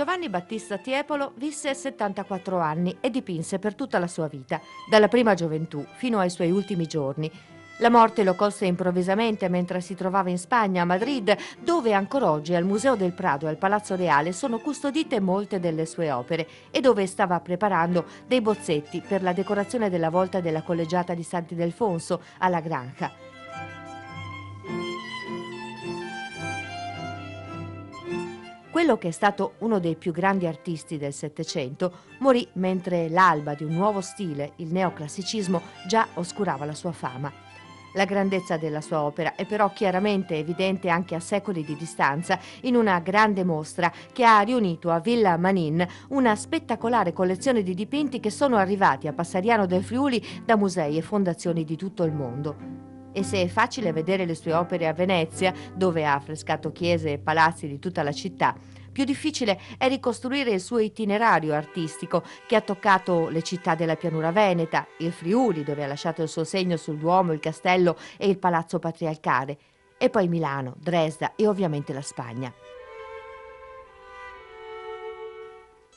Giovanni Battista Tiepolo visse 74 anni e dipinse per tutta la sua vita, dalla prima gioventù fino ai suoi ultimi giorni. La morte lo colse improvvisamente mentre si trovava in Spagna, a Madrid, dove ancora oggi al Museo del Prado e al Palazzo Reale sono custodite molte delle sue opere e dove stava preparando dei bozzetti per la decorazione della volta della collegiata di Sant'Ildefonso alla Granja. Quello che è stato uno dei più grandi artisti del Settecento morì mentre l'alba di un nuovo stile, il neoclassicismo, già oscurava la sua fama. La grandezza della sua opera è però chiaramente evidente anche a secoli di distanza in una grande mostra che ha riunito a Villa Manin una spettacolare collezione di dipinti che sono arrivati a Passariano del Friuli da musei e fondazioni di tutto il mondo. E se è facile vedere le sue opere a Venezia, dove ha affrescato chiese e palazzi di tutta la città, più difficile è ricostruire il suo itinerario artistico che ha toccato le città della pianura veneta, il Friuli, dove ha lasciato il suo segno sul Duomo, il Castello e il Palazzo Patriarcale, e poi Milano, Dresda e ovviamente la Spagna.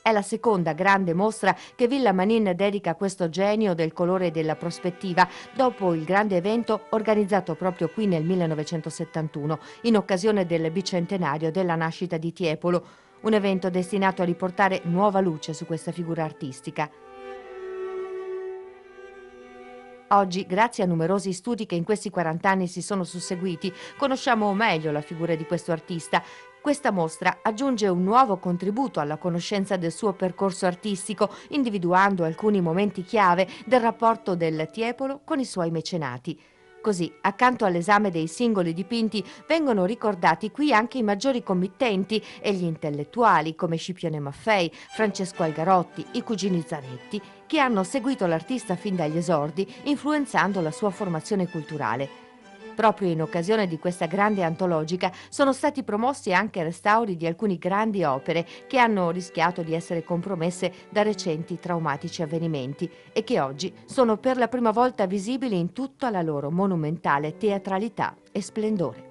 È la seconda grande mostra che Villa Manin dedica a questo genio del colore e della prospettiva, dopo il grande evento organizzato proprio qui nel 1971, in occasione del bicentenario della nascita di Tiepolo, un evento destinato a riportare nuova luce su questa figura artistica. Oggi, grazie a numerosi studi che in questi 40 anni si sono susseguiti, conosciamo meglio la figura di questo artista. Questa mostra aggiunge un nuovo contributo alla conoscenza del suo percorso artistico, individuando alcuni momenti chiave del rapporto del Tiepolo con i suoi mecenati. Così, accanto all'esame dei singoli dipinti, vengono ricordati qui anche i maggiori committenti e gli intellettuali come Scipione Maffei, Francesco Algarotti, i cugini Zanetti, che hanno seguito l'artista fin dagli esordi, influenzando la sua formazione culturale. Proprio in occasione di questa grande antologica sono stati promossi anche restauri di alcune grandi opere che hanno rischiato di essere compromesse da recenti traumatici avvenimenti e che oggi sono per la prima volta visibili in tutta la loro monumentale teatralità e splendore.